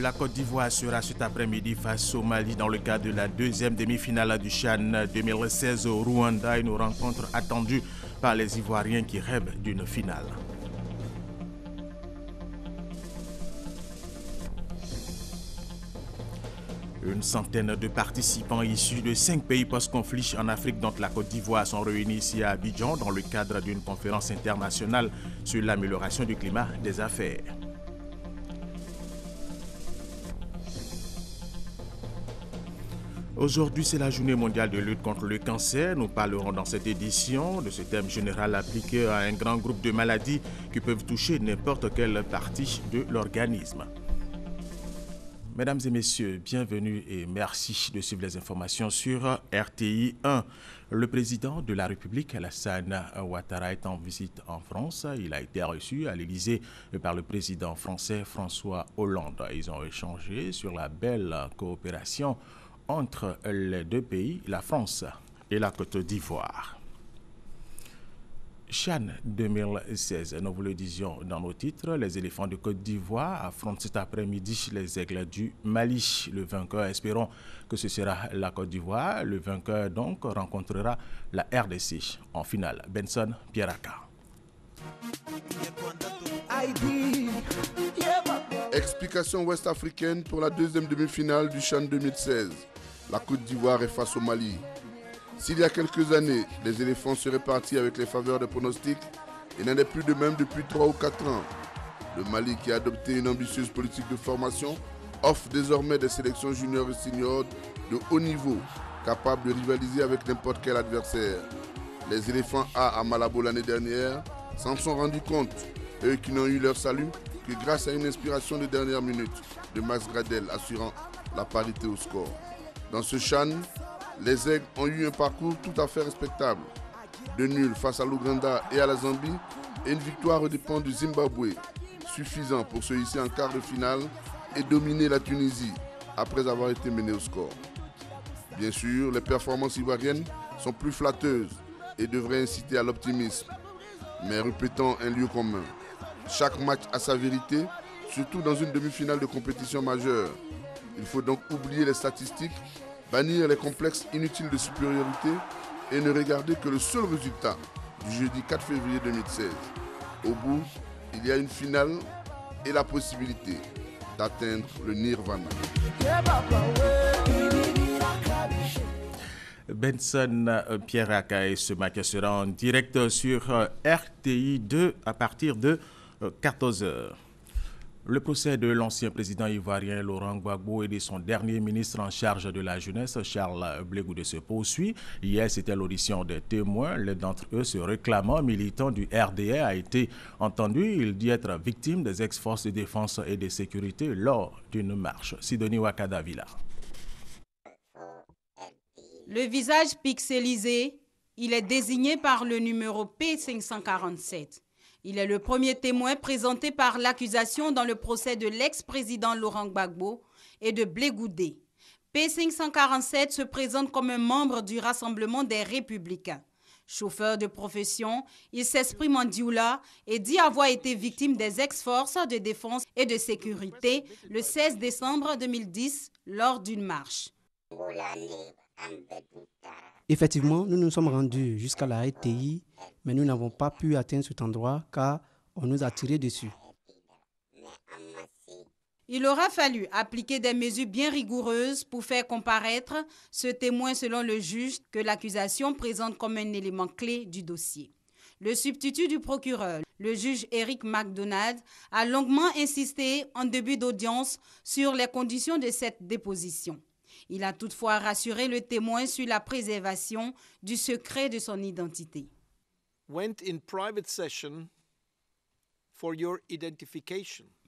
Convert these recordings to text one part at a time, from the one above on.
La Côte d'Ivoire sera cet après-midi face au Mali dans le cadre de la deuxième demi-finale du CHAN 2016 au Rwanda, une rencontre attendue par les Ivoiriens qui rêvent d'une finale. Une centaine de participants issus de 5 pays post-conflit en Afrique, dont la Côte d'Ivoire, sont réunis ici à Abidjan dans le cadre d'une conférence internationale sur l'amélioration du climat des affaires. Aujourd'hui, c'est la journée mondiale de lutte contre le cancer. Nous parlerons dans cette édition de ce thème général appliqué à un grand groupe de maladies qui peuvent toucher n'importe quelle partie de l'organisme. Mesdames et messieurs, bienvenue et merci de suivre les informations sur RTI 1. Le président de la République, Alassane Ouattara, est en visite en France. Il a été reçu à l'Élysée par le président français François Hollande. Ils ont échangé sur la belle coopération entre les deux pays, la France et la Côte d'Ivoire. CHAN 2016, nous vous le disions dans nos titres, les éléphants de Côte d'Ivoire affrontent cet après-midi les aigles du Mali. Le vainqueur, espérons que ce sera la Côte d'Ivoire. Le vainqueur donc rencontrera la RDC en finale. Benson Pierraka. Explication ouest-africaine pour la deuxième demi-finale du CHAN 2016. La Côte d'Ivoire est face au Mali. S'il y a quelques années, les éléphants seraient partis avec les faveurs des pronostics, il n'en est plus de même depuis 3 ou 4 ans. Le Mali, qui a adopté une ambitieuse politique de formation, offre désormais des sélections juniors et seniors de haut niveau, capables de rivaliser avec n'importe quel adversaire. Les éléphants A à Malabo l'année dernière s'en sont rendus compte, eux qui n'ont eu leur salut que grâce à une inspiration de dernière minute de Max Gradel assurant la parité au score. Dans ce CHAN, les aigles ont eu un parcours tout à fait respectable. 2 nuls face à l'Ouganda et à la Zambie et une victoire aux dépens du Zimbabwe, suffisant pour se hisser en quart de finale et dominer la Tunisie après avoir été mené au score. Bien sûr, les performances ivoiriennes sont plus flatteuses et devraient inciter à l'optimisme. Mais répétons un lieu commun. Chaque match a sa vérité, surtout dans une demi-finale de compétition majeure. Il faut donc oublier les statistiques, bannir les complexes inutiles de supériorité et ne regarder que le seul résultat du jeudi 4 février 2016. Au bout, il y a une finale et la possibilité d'atteindre le nirvana. Benson Pierraka, et ce match sera en direct sur RTI 2 à partir de 14h. Le procès de l'ancien président ivoirien Laurent Gbagbo et de son dernier ministre en charge de la jeunesse, Charles Blé Goudé, se poursuit. Hier, c'était l'audition des témoins. L'un d'entre eux, se réclamant militant du RDA, a été entendu. Il dit être victime des ex-forces de défense et de sécurité lors d'une marche. Sidonie Wakadavila. Le visage pixelisé, il est désigné par le numéro P547. Il est le premier témoin présenté par l'accusation dans le procès de l'ex-président Laurent Gbagbo et de Blé Goudé. P547 se présente comme un membre du Rassemblement des Républicains. Chauffeur de profession, il s'exprime en dioula et dit avoir été victime des ex-forces de défense et de sécurité le 16 décembre 2010 lors d'une marche. Effectivement, nous nous sommes rendus jusqu'à la RTI, mais nous n'avons pas pu atteindre cet endroit car on nous a tiré dessus. Il aura fallu appliquer des mesures bien rigoureuses pour faire comparaître ce témoin selon le juge que l'accusation présente comme un élément clé du dossier. Le substitut du procureur, le juge Eric MacDonald, a longuement insisté en début d'audience sur les conditions de cette déposition. Il a toutefois rassuré le témoin sur la préservation du secret de son identité.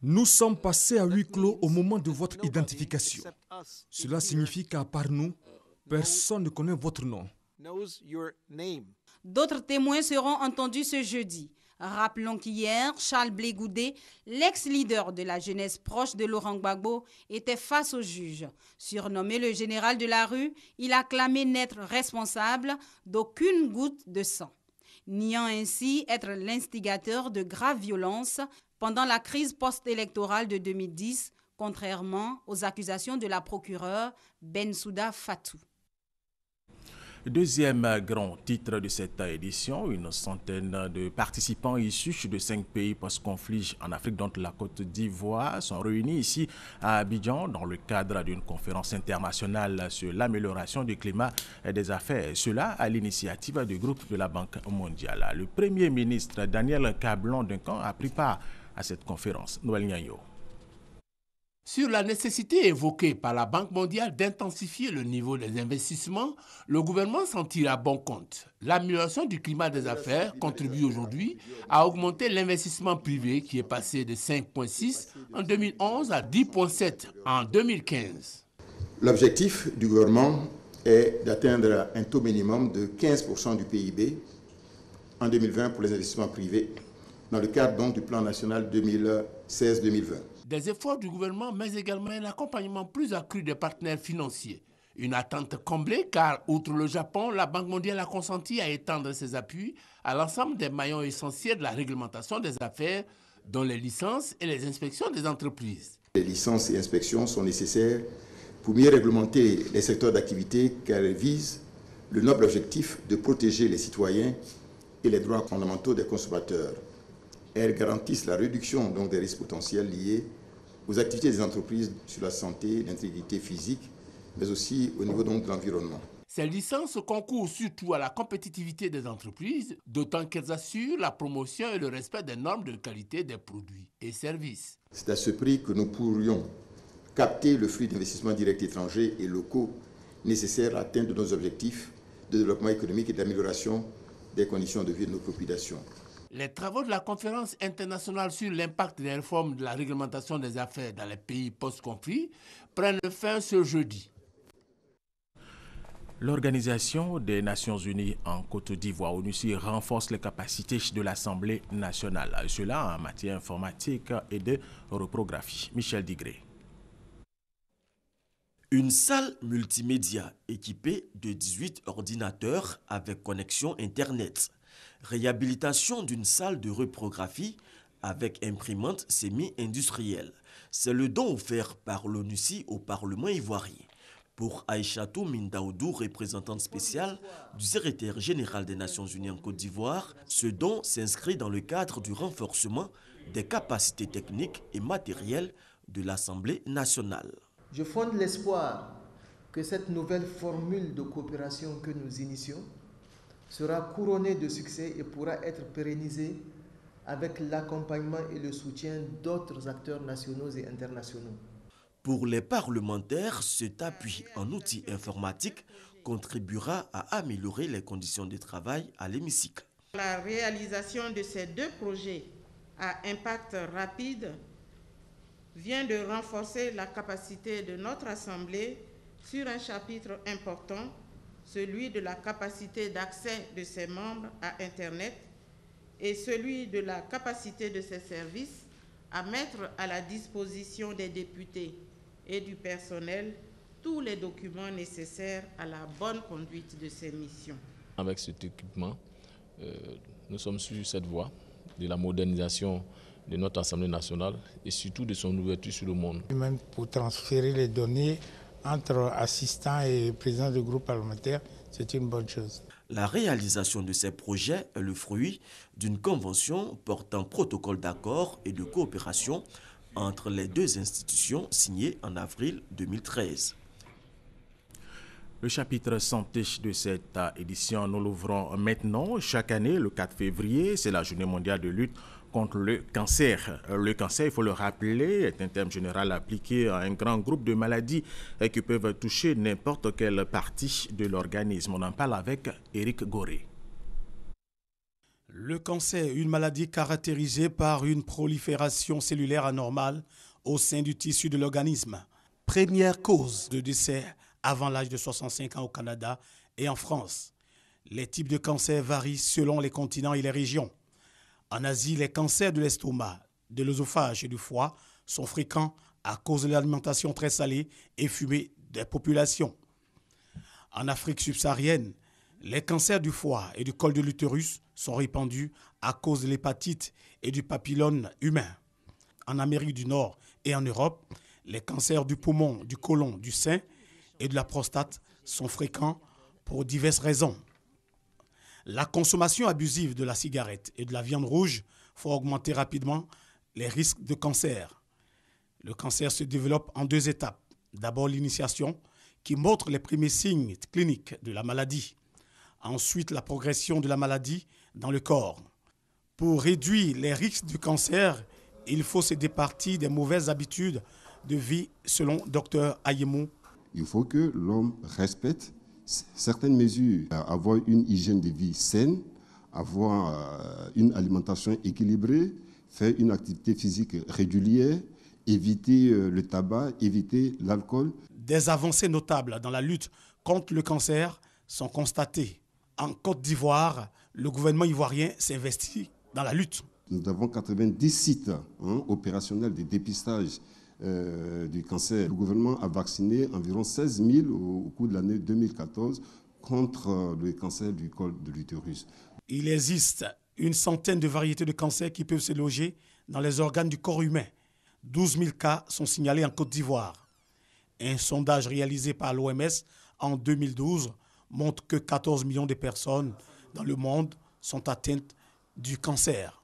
Nous sommes passés à huis clos au moment de votre identification. Cela signifie qu'à part nous, personne ne connaît votre nom. D'autres témoins seront entendus ce jeudi. Rappelons qu'hier, Charles Blé Goudé, l'ex-leader de la jeunesse proche de Laurent Gbagbo, était face au juge. Surnommé le général de la rue, il a clamé n'être responsable d'aucune goutte de sang, niant ainsi être l'instigateur de graves violences pendant la crise post-électorale de 2010 contrairement aux accusations de la procureure Bensouda Fatou. Deuxième grand titre de cette édition, une centaine de participants issus de 5 pays post-conflit en Afrique, dont la Côte d'Ivoire, sont réunis ici à Abidjan dans le cadre d'une conférence internationale sur l'amélioration du climat et des affaires. Cela à l'initiative du groupe de la Banque mondiale. Le Premier ministre Daniel Kablan-Duncan a pris part à cette conférence. Noël Nyanyo. Sur la nécessité évoquée par la Banque mondiale d'intensifier le niveau des investissements, le gouvernement s'en tire à bon compte. L'amélioration du climat des affaires contribue aujourd'hui à augmenter l'investissement privé qui est passé de 5,6 en 2011 à 10,7 en 2015. L'objectif du gouvernement est d'atteindre un taux minimum de 15% du PIB en 2020 pour les investissements privés dans le cadre donc du plan national 2016-2020. Des efforts du gouvernement, mais également un accompagnement plus accru des partenaires financiers. Une attente comblée car, outre le Japon, la Banque mondiale a consenti à étendre ses appuis à l'ensemble des maillons essentiels de la réglementation des affaires, dont les licences et les inspections des entreprises. Les licences et inspections sont nécessaires pour mieux réglementer les secteurs d'activité car elles visent le noble objectif de protéger les citoyens et les droits fondamentaux des consommateurs. Elles garantissent la réduction donc, des risques potentiels liés aux activités des entreprises sur la santé, l'intégrité physique, mais aussi au niveau donc, de l'environnement. Ces licences concourent surtout à la compétitivité des entreprises, d'autant qu'elles assurent la promotion et le respect des normes de qualité des produits et services. C'est à ce prix que nous pourrions capter le flux d'investissements directs étrangers et locaux nécessaires à atteindre nos objectifs de développement économique et d'amélioration des conditions de vie de nos populations. Les travaux de la conférence internationale sur l'impact des réformes de la réglementation des affaires dans les pays post-conflit prennent fin ce jeudi. L'Organisation des Nations Unies en Côte d'Ivoire, ONUCI, renforce les capacités de l'Assemblée nationale. Cela en matière informatique et de reprographie. Michel Digré. Une salle multimédia équipée de 18 ordinateurs avec connexion Internet. Réhabilitation d'une salle de reprographie avec imprimante semi-industrielle. C'est le don offert par l'ONUCI au Parlement ivoirien. Pour Aïchatou Mindaoudou, représentante spéciale du secrétaire général des Nations Unies en Côte d'Ivoire, ce don s'inscrit dans le cadre du renforcement des capacités techniques et matérielles de l'Assemblée nationale. Je fonde l'espoir que cette nouvelle formule de coopération que nous initions sera couronnée de succès et pourra être pérennisée avec l'accompagnement et le soutien d'autres acteurs nationaux et internationaux. Pour les parlementaires, cet appui en outils informatiques contribuera à améliorer les conditions de travail à l'hémicycle. La réalisation de ces deux projets à impact rapide vient de renforcer la capacité de notre Assemblée sur un chapitre important, celui de la capacité d'accès de ses membres à Internet et celui de la capacité de ses services à mettre à la disposition des députés et du personnel tous les documents nécessaires à la bonne conduite de ces missions. Avec cet équipement, nous sommes sur cette voie de la modernisation de notre Assemblée nationale et surtout de son ouverture sur le monde. Même pour transférer les données entre assistants et présidents de groupe parlementaire, c'est une bonne chose. La réalisation de ces projets est le fruit d'une convention portant protocole d'accord et de coopération entre les deux institutions signée en avril 2013. Le chapitre santé de cette édition, nous l'ouvrons maintenant. Chaque année, le 4 février, c'est la journée mondiale de lutte contre le cancer. Le cancer, il faut le rappeler, est un terme général appliqué à un grand groupe de maladies qui peuvent toucher n'importe quelle partie de l'organisme. On en parle avec Éric Goré. Le cancer, une maladie caractérisée par une prolifération cellulaire anormale au sein du tissu de l'organisme. Première cause de décès avant l'âge de 65 ans au Canada et en France. Les types de cancers varient selon les continents et les régions. En Asie, les cancers de l'estomac, de l'œsophage et du foie sont fréquents à cause de l'alimentation très salée et fumée des populations. En Afrique subsaharienne, les cancers du foie et du col de l'utérus sont répandus à cause de l'hépatite et du papillome humain. En Amérique du Nord et en Europe, Les cancers du poumon, du côlon, du sein et de la prostate sont fréquents pour diverses raisons. La consommation abusive de la cigarette et de la viande rouge fait augmenter rapidement les risques de cancer. Le cancer se développe en 2 étapes. D'abord l'initiation, qui montre les premiers signes cliniques de la maladie. Ensuite, la progression de la maladie dans le corps. Pour réduire les risques du cancer, il faut se départir des mauvaises habitudes de vie, selon Dr Ayemou. Il faut que l'homme respecte certaines mesures, avoir une hygiène de vie saine, avoir une alimentation équilibrée, faire une activité physique régulière, éviter le tabac, éviter l'alcool. Des avancées notables dans la lutte contre le cancer sont constatées. En Côte d'Ivoire, le gouvernement ivoirien s'investit dans la lutte. Nous avons 90 sites opérationnels de dépistage du cancer. Le gouvernement a vacciné environ 16 000 au cours de l'année 2014 contre le cancer du col de l'utérus. Il existe une centaine de variétés de cancers qui peuvent se loger dans les organes du corps humain. 12 000 cas sont signalés en Côte d'Ivoire. Un sondage réalisé par l'OMS en 2012 montre que 14 millions de personnes dans le monde sont atteintes du cancer.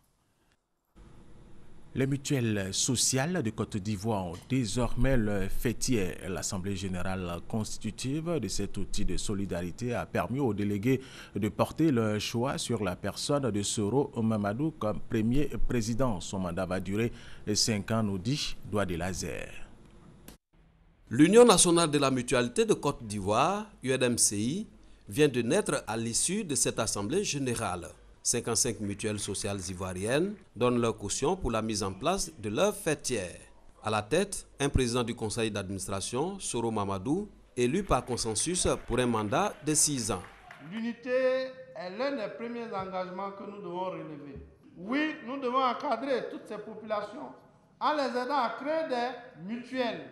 Les mutuelles sociales de Côte d'Ivoire ont désormais le fêtier. L'Assemblée générale constitutive de cet outil de solidarité a permis aux délégués de porter leur choix sur la personne de Soro Mamadou comme premier président. Son mandat va durer 5 ans, nous dit Doigt de Laser. L'Union nationale de la mutualité de Côte d'Ivoire, UNMCI, vient de naître à l'issue de cette assemblée générale. 55 mutuelles sociales ivoiriennes donnent leur caution pour la mise en place de leur fêtière. À la tête, un président du conseil d'administration, Soro Mamadou, élu par consensus pour un mandat de 6 ans. L'unité est l'un des premiers engagements que nous devons relever. Oui, nous devons encadrer toutes ces populations en les aidant à créer des mutuelles,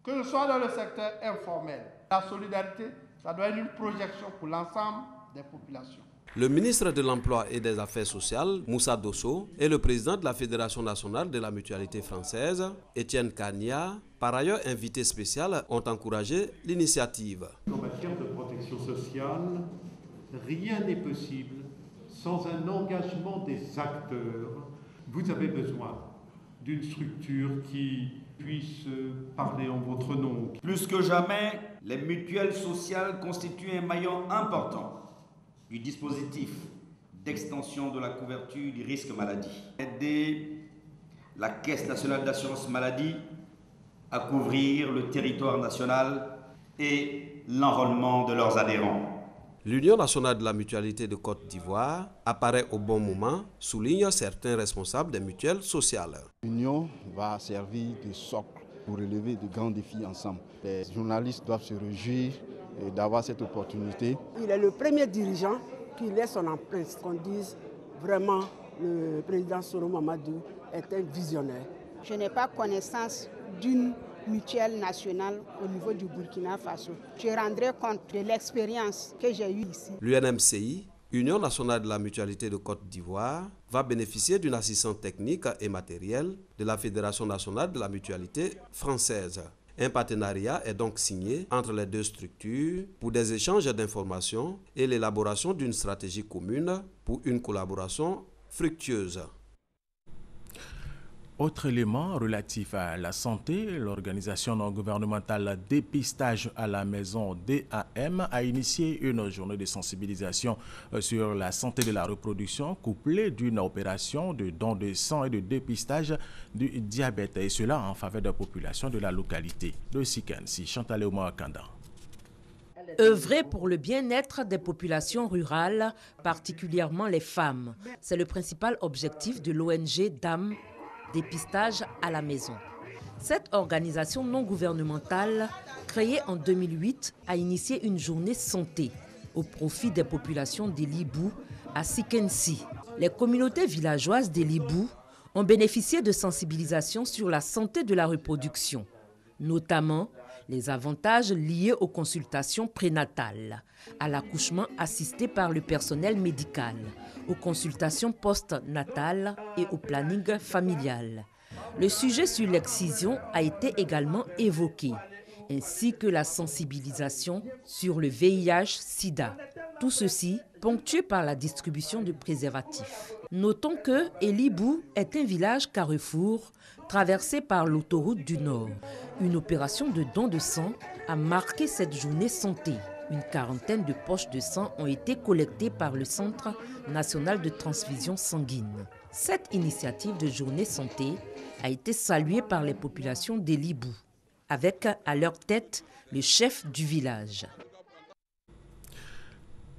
que ce soit dans le secteur informel. La solidarité, ça doit être une projection pour l'ensemble des populations. Le ministre de l'Emploi et des Affaires sociales, Moussa Dosso, et le président de la Fédération nationale de la mutualité française, Étienne Kania, par ailleurs invité spécial, ont encouragé l'initiative. En matière de protection sociale, rien n'est possible sans un engagement des acteurs. Vous avez besoin d'une structure qui puisse parler en votre nom. Plus que jamais, les mutuelles sociales constituent un maillon important du dispositif d'extension de la couverture du risque maladie. Aider la Caisse nationale d'assurance maladie à couvrir le territoire national et l'enrôlement de leurs adhérents. L'Union nationale de la mutualité de Côte d'Ivoire apparaît au bon moment, soulignent certains responsables des mutuelles sociales. L'Union va servir de socle pour relever de grands défis ensemble. Les journalistes doivent se réjouir d'avoir cette opportunité. Il est le premier dirigeant qui laisse son empreinte, qu'on dise vraiment le président Soro Mamadou est un visionnaire. Je n'ai pas connaissance d'une mutuelle nationale au niveau du Burkina Faso. Je rendrai compte de l'expérience que j'ai eue ici. L'UNMCI, Union nationale de la mutualité de Côte d'Ivoire, va bénéficier d'une assistance technique et matérielle de la Fédération nationale de la mutualité française. Un partenariat est donc signé entre les deux structures pour des échanges d'informations et l'élaboration d'une stratégie commune pour une collaboration fructueuse. Autre élément relatif à la santé, l'organisation non gouvernementale Dépistage à la maison DAM a initié une journée de sensibilisation sur la santé de la reproduction couplée d'une opération de don de sang et de dépistage du diabète, et cela en faveur des populations de la localité de Sikensi. Chantal Ouma-Kanda. Œuvrer pour le bien-être des populations rurales, particulièrement les femmes. C'est le principal objectif de l'ONG DAM, Dépistage à la maison. Cette organisation non gouvernementale, créée en 2008, a initié une journée santé au profit des populations des Libou à Sikensi. Les communautés villageoises des Libou ont bénéficié de sensibilisation sur la santé de la reproduction, notamment les avantages liés aux consultations prénatales, à l'accouchement assisté par le personnel médical, aux consultations post-natales et au planning familial. Le sujet sur l'excision a été également évoqué, ainsi que la sensibilisation sur le VIH-Sida. Tout ceci ponctué par la distribution de préservatifs. Notons que Elibou est un village carrefour traversé par l'autoroute du Nord. Une opération de don de sang a marqué cette journée santé. Une quarantaine de poches de sang ont été collectées par le Centre national de transfusion sanguine. Cette initiative de journée santé a été saluée par les populations d'Elibou, avec à leur tête le chef du village.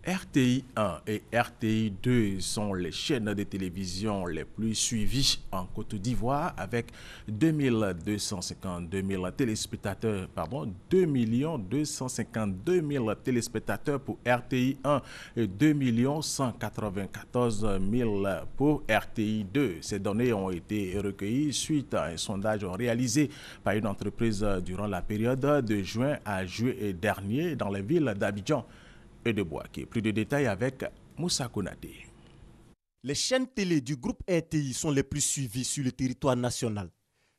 RTI 1 et RTI 2 sont les chaînes de télévision les plus suivies en Côte d'Ivoire avec 2 252 000 téléspectateurs, 2 252 000 téléspectateurs pour RTI 1 et 2 194 000 pour RTI 2. Ces données ont été recueillies suite à un sondage réalisé par une entreprise durant la période de juin à juillet dernier dans les villes d'Abidjan et de Bouaké. Plus de détails avec Moussa Konaté. Les chaînes télé du groupe RTI sont les plus suivies sur le territoire national.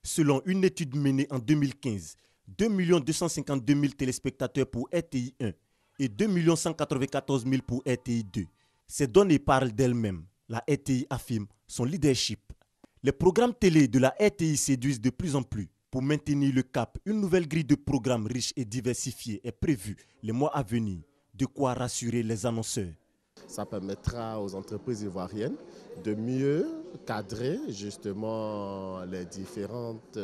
Selon une étude menée en 2015, 2 252 000 téléspectateurs pour RTI 1 et 2 194 000 pour RTI 2. Ces données parlent d'elles-mêmes. La RTI affirme son leadership. Les programmes télé de la RTI séduisent de plus en plus. Pour maintenir le cap, une nouvelle grille de programmes riche et diversifiée est prévue les mois à venir. De quoi rassurer les annonceurs. Ça permettra aux entreprises ivoiriennes de mieux cadrer justement les différentes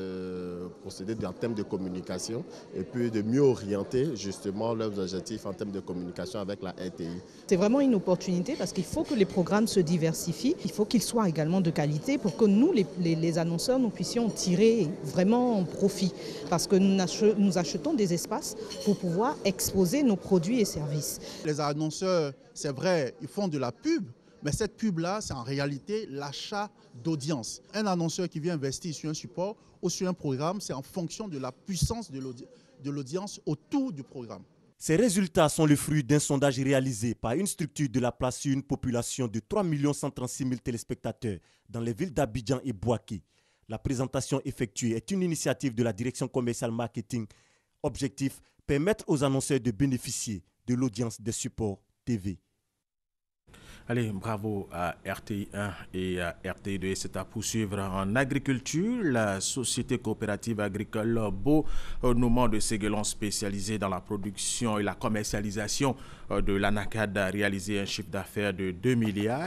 procédés en termes de communication et puis de mieux orienter justement leurs objectifs en termes de communication avec la RTI. C'est vraiment une opportunité parce qu'il faut que les programmes se diversifient, il faut qu'ils soient également de qualité pour que nous, les annonceurs, nous puissions tirer vraiment profit parce que nous achetons des espaces pour pouvoir exposer nos produits et services. Les annonceurs, c'est vrai, ils font de la pub, mais cette pub-là, c'est en réalité l'achat d'audience. Un annonceur qui vient investir sur un support ou sur un programme, c'est en fonction de la puissance de l'audience autour du programme. Ces résultats sont le fruit d'un sondage réalisé par une structure de la place sur une population de 3 136 000 téléspectateurs dans les villes d'Abidjan et Bouaké. La présentation effectuée est une initiative de la direction commerciale marketing. Objectif, permettre aux annonceurs de bénéficier de l'audience des supports TV. Allez, bravo à RTI 1 et à RTI 2. C'est à poursuivre en agriculture. La société coopérative agricole Bonouman de Séguelon, spécialisée dans la production et la commercialisation de l'anacade, a réalisé un chiffre d'affaires de 2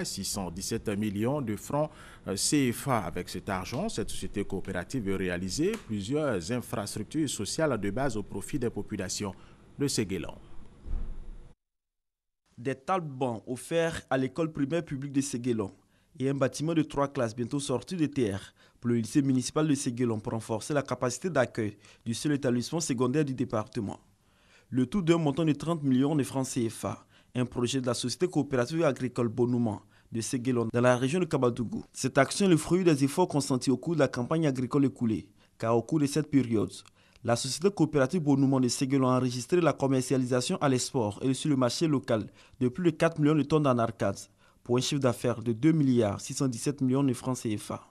617 millions de francs CFA. Avec cet argent, cette société coopérative veut réaliser plusieurs infrastructures sociales de base au profit des populations de Séguelon. Des tables-bancs offerts à l'école primaire publique de Séguelon et un bâtiment de 3 classes bientôt sorti de terre pour le lycée municipal de Séguelon pour renforcer la capacité d'accueil du seul établissement secondaire du département. Le tout d'un montant de 30 millions de francs CFA, un projet de la société coopérative agricole Bonouman de Séguelon dans la région de Kabadougou. Cette action est le fruit des efforts consentis au cours de la campagne agricole écoulée, car au cours de cette période, la société coopérative Bonouman de Séguelon a enregistré la commercialisation à l'export et sur le marché local de plus de 4 millions de tonnes d'anarcades pour un chiffre d'affaires de 2 617 millions de francs CFA.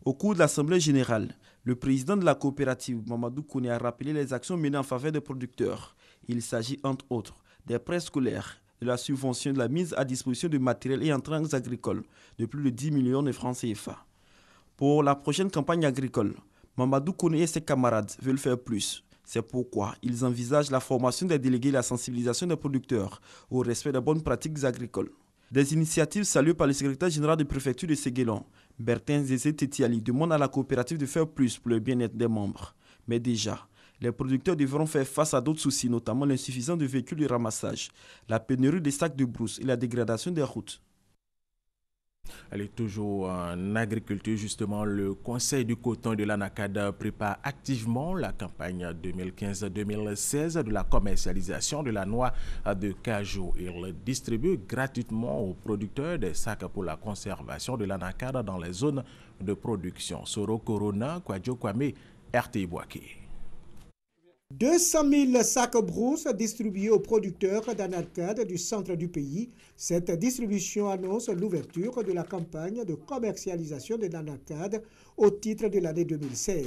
Au cours de l'Assemblée générale, le président de la coopérative, Mamadou Kone, a rappelé les actions menées en faveur des producteurs. Il s'agit entre autres des prêts scolaires, de la subvention, de la mise à disposition de matériel et entrants agricoles de plus de 10 millions de francs CFA. Pour la prochaine campagne agricole, Mamadou Kone et ses camarades veulent faire plus. C'est pourquoi ils envisagent la formation des délégués et la sensibilisation des producteurs au respect des bonnes pratiques agricoles. Des initiatives saluées par le secrétaire général de préfecture de Séguelon, Bertin Zézé Tetiali, demandent à la coopérative de faire plus pour le bien-être des membres. Mais déjà, les producteurs devront faire face à d'autres soucis, notamment l'insuffisance de véhicules de ramassage, la pénurie des sacs de brousse et la dégradation des routes. Elle est toujours en agriculture. Justement, le Conseil du coton de l'Anacada prépare activement la campagne 2015-2016 de la commercialisation de la noix de cajou. Il distribue gratuitement aux producteurs des sacs pour la conservation de l'Anacada dans les zones de production. Soro Corona, Kwadjo Kwame, RTI Bouaké. 200 000 sacs brousses distribués aux producteurs d'anarcades du centre du pays. Cette distribution annonce l'ouverture de la campagne de commercialisation de l'anarcade au titre de l'année 2016.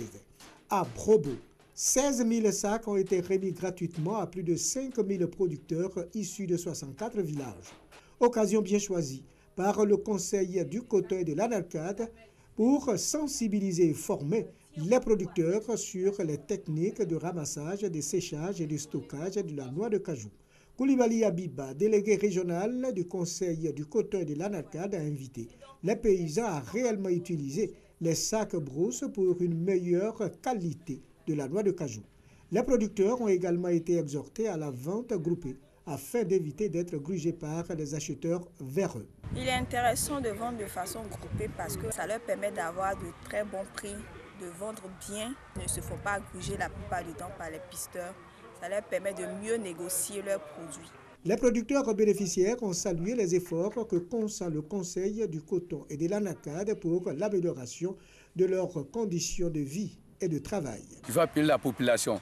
À Brobo, 16 000 sacs ont été remis gratuitement à plus de 5 000 producteurs issus de 64 villages. Occasion bien choisie par le Conseil du coton et de l'anarcade pour sensibiliser et former les producteurs sur les techniques de ramassage, de séchage et de stockage de la noix de cajou. Koulibaly Abiba, délégué régional du Conseil du coton et de l'anarcade, a invité les paysans à réellement utiliser les sacs brousses pour une meilleure qualité de la noix de cajou. Les producteurs ont également été exhortés à la vente groupée afin d'éviter d'être grugés par des acheteurs véreux. Il est intéressant de vendre de façon groupée parce que ça leur permet d'avoir de très bons prix, de vendre bien, ils ne se font pas gruger la plupart du temps par les pisteurs. Ça leur permet de mieux négocier leurs produits. Les producteurs bénéficiaires ont salué les efforts que consent le Conseil du coton et de l'anarcade pour l'amélioration de leurs conditions de vie et de travail. Il faut appeler la population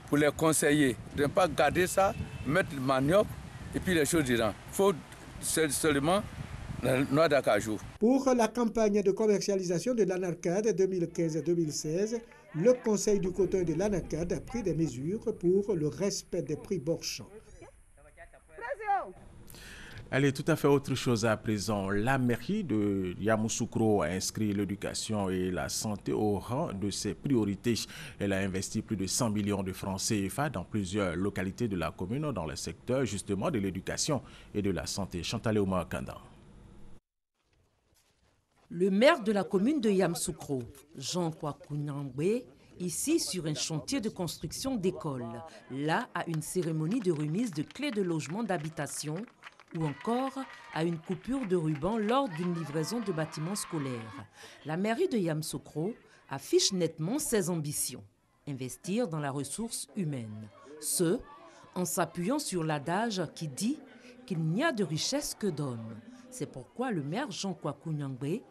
pour les conseiller, de ne pas garder ça, mettre le manioc et puis les choses dedans. Il faut seulement la noix d'acajou. Pour la campagne de commercialisation de l'anarcade 2015-2016, le Conseil du coton et de l'anarcade a pris des mesures pour le respect des prix borchants. Allez, tout à fait autre chose à présent. La mairie de Yamoussoukro a inscrit l'éducation et la santé au rang de ses priorités. Elle a investi plus de 100 millions de francs CFA dans plusieurs localités de la commune dans le secteur justement de l'éducation et de la santé. Chantal Oumar Kanda. Le maire de la commune de Yamoussoukro, Jean Kwaku Nyambé, ici sur un chantier de construction d'école, là à une cérémonie de remise de clés de logement d'habitation ou encore à une coupure de ruban lors d'une livraison de bâtiments scolaires. La mairie de Yamoussoukro affiche nettement ses ambitions, investir dans la ressource humaine. Ce, en s'appuyant sur l'adage qui dit qu'il n'y a de richesse que d'hommes. C'est pourquoi le maire Jean Kwaku Nyambé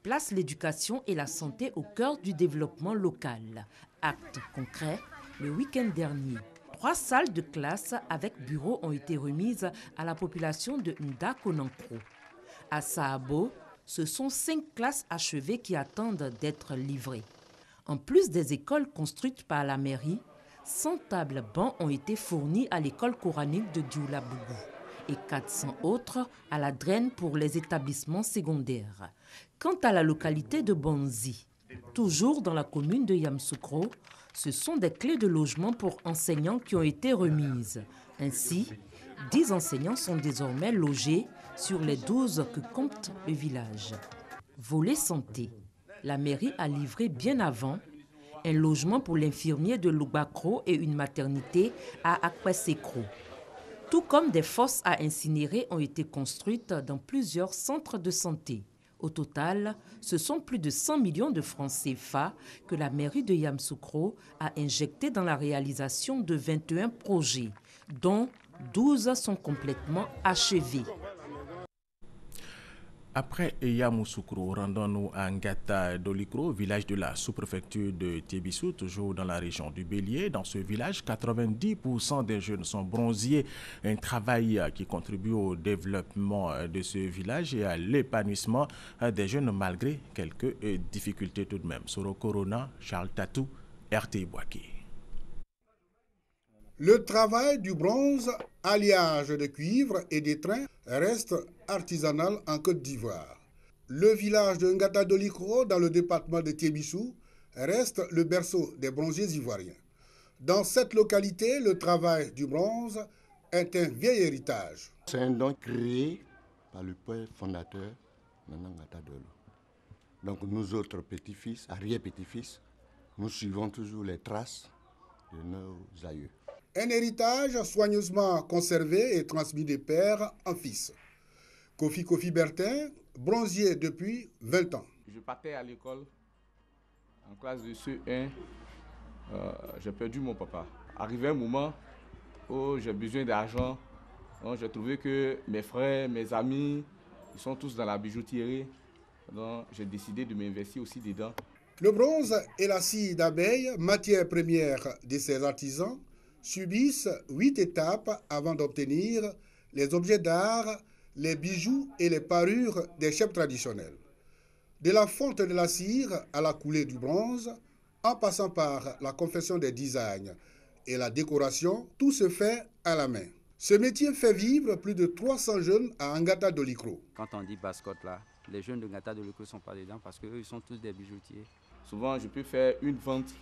place l'éducation et la santé au cœur du développement local. Acte concret, le week-end dernier, 3 salles de classe avec bureaux ont été remises à la population de Ndakonankro. À Saabo, ce sont 5 classes achevées qui attendent d'être livrées. En plus des écoles construites par la mairie, 100 tables bancs ont été fournies à l'école coranique de Dioulabougou et 400 autres à la draine pour les établissements secondaires. Quant à la localité de Bonzi, toujours dans la commune de Yamoussoukro, ce sont des clés de logement pour enseignants qui ont été remises. Ainsi, 10 enseignants sont désormais logés sur les 12 que compte le village. Volet santé, la mairie a livré bien avant un logement pour l'infirmier de Loubakro et une maternité à Akwesekro. Tout comme des fosses à incinérer ont été construites dans plusieurs centres de santé. Au total, ce sont plus de 100 millions de francs CFA que la mairie de Yamoussoukro a injecté dans la réalisation de 21 projets, dont 12 sont complètement achevés. Après Yamoussoukro, rendons-nous à Ngata Dolikro, village de la sous-préfecture de Tébissou, toujours dans la région du Bélier. Dans ce village, 90% des jeunes sont bronziers, un travail qui contribue au développement de ce village et à l'épanouissement des jeunes malgré quelques difficultés tout de même. Soro Corona, Charles Tatou, RT Boaké. Le travail du bronze, alliage de cuivre et d'étrin, reste artisanal en Côte d'Ivoire. Le village de Ngata Dolikro, dans le département de Tébissou, reste le berceau des bronziers ivoiriens. Dans cette localité, le travail du bronze est un vieil héritage. C'est un don créé par le père fondateur Nana Ngata Dolo. Donc nous autres petits-fils, arrière-petits-fils, nous suivons toujours les traces de nos aïeux. Un héritage soigneusement conservé et transmis de père en fils. Kofi Bertin, bronzier depuis 20 ans. Je partais à l'école, en classe de CE1, j'ai perdu mon papa. Arrivé un moment où j'ai besoin d'argent, j'ai trouvé que mes frères, mes amis, ils sont tous dans la bijouterie. Donc j'ai décidé de m'investir aussi dedans. Le bronze et la cire d'abeille, matière première de ces artisans, subissent 8 étapes avant d'obtenir les objets d'art, les bijoux et les parures des chefs traditionnels. De la fonte de la cire à la coulée du bronze, en passant par la confection des designs et la décoration, tout se fait à la main. Ce métier fait vivre plus de 300 jeunes à Ngata Dolikro. Quand on dit basse-côte là, les jeunes de Ngata Dolikro ne sont pas dedans parce qu'eux, ils sont tous des bijoutiers. Souvent, je peux faire une vente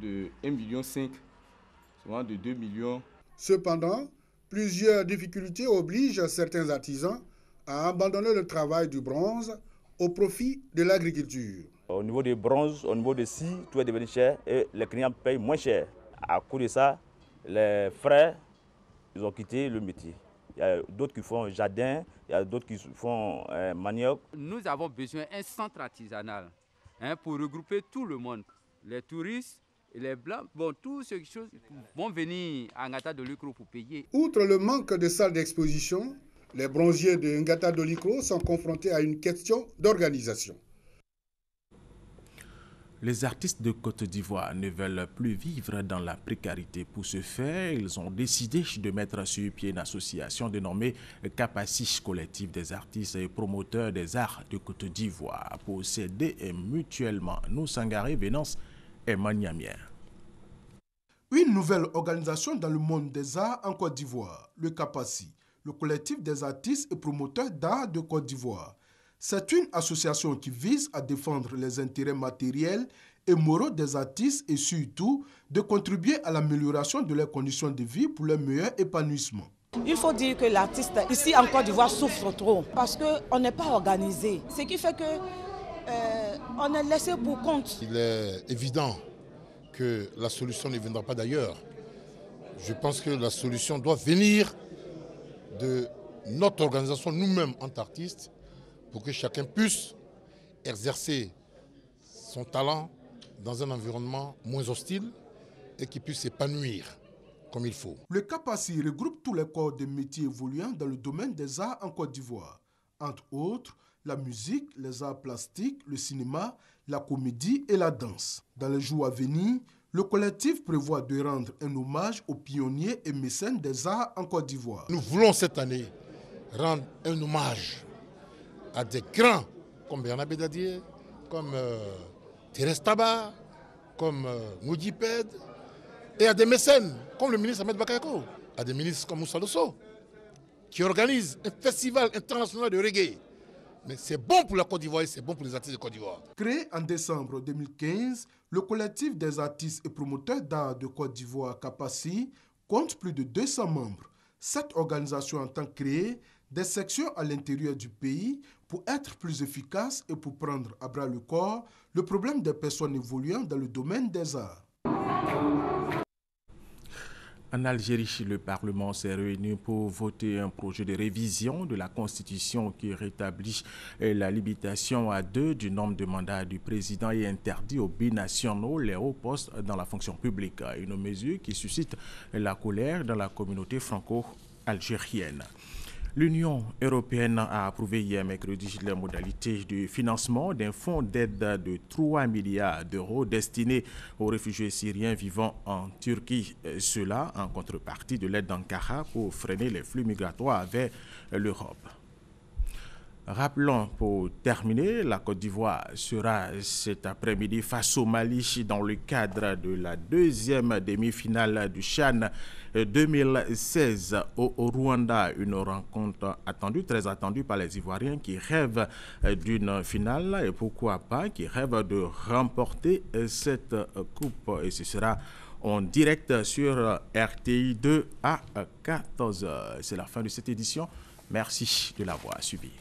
de 1,5 million, souvent de 2 millions. Cependant, plusieurs difficultés obligent certains artisans à abandonner le travail du bronze au profit de l'agriculture. Au niveau du bronze, au niveau de scie, tout est devenu cher et les clients payent moins cher. À cause de ça, les frères, ils ont quitté le métier. Il y a d'autres qui font jardin, il y a d'autres qui font manioc. Nous avons besoin d'un centre artisanal pour regrouper tout le monde. Les touristes, et les blancs, toutes ces choses vont venir à Ngata Dolikro pour payer. Outre le manque de salles d'exposition, les bronziers de Ngata Dolikro sont confrontés à une question d'organisation. Les artistes de Côte d'Ivoire ne veulent plus vivre dans la précarité. Pour ce faire, ils ont décidé de mettre sur pied une association dénommée Capacich, collectif des artistes et promoteurs des arts de Côte d'Ivoire, pour s'aider mutuellement. Nous, Sangaré, Vénance et Maniamière. Une nouvelle organisation dans le monde des arts en Côte d'Ivoire, le Capaci, le collectif des artistes et promoteurs d'art de Côte d'Ivoire. C'est une association qui vise à défendre les intérêts matériels et moraux des artistes et surtout de contribuer à l'amélioration de leurs conditions de vie pour leur meilleur épanouissement. Il faut dire que l'artiste ici en Côte d'Ivoire souffre trop parce qu'on n'est pas organisé. Ce qui fait qu'on est laissé pour compte. Il est évident que la solution ne viendra pas d'ailleurs. Je pense que la solution doit venir de notre organisation, nous-mêmes en tant qu'artistes, pour que chacun puisse exercer son talent dans un environnement moins hostile et qu'il puisse s'épanouir comme il faut. Le Capaci regroupe tous les corps de métiers évoluant dans le domaine des arts en Côte d'Ivoire. Entre autres, la musique, les arts plastiques, le cinéma, la comédie et la danse. Dans les jours à venir, le collectif prévoit de rendre un hommage aux pionniers et mécènes des arts en Côte d'Ivoire. Nous voulons cette année rendre un hommage à des grands comme Bernard Bédadier, comme Thérèse Tabar, comme Moudiped, et à des mécènes comme le ministre Ahmed Bakayoko, à des ministres comme Moussa Dosso, qui organisent un festival international de reggae. Mais c'est bon pour la Côte d'Ivoire et c'est bon pour les artistes de Côte d'Ivoire. Créé en décembre 2015, le collectif des artistes et promoteurs d'art de Côte d'Ivoire Capaci compte plus de 200 membres. Cette organisation entend créer des sections à l'intérieur du pays pour être plus efficace et pour prendre à bras le corps le problème des personnes évoluant dans le domaine des arts. En Algérie, le Parlement s'est réuni pour voter un projet de révision de la Constitution qui rétablit la limitation à 2 du nombre de mandats du président et interdit aux binationaux les hauts postes dans la fonction publique. Une mesure qui suscite la colère dans la communauté franco-algérienne. L'Union européenne a approuvé hier mercredi les modalités de financement d'un fonds d'aide de 3 milliards d'euros destiné aux réfugiés syriens vivant en Turquie. Cela en contrepartie de l'aide d'Ankara pour freiner les flux migratoires vers l'Europe. Rappelons pour terminer, la Côte d'Ivoire sera cet après-midi face au Mali dans le cadre de la 2e demi-finale du CHAN 2016 au Rwanda. Une rencontre attendue, très attendue par les Ivoiriens qui rêvent d'une finale et pourquoi pas qui rêvent de remporter cette coupe. Et ce sera en direct sur RTI 2 à 14h. C'est la fin de cette édition. Merci de l'avoir suivi.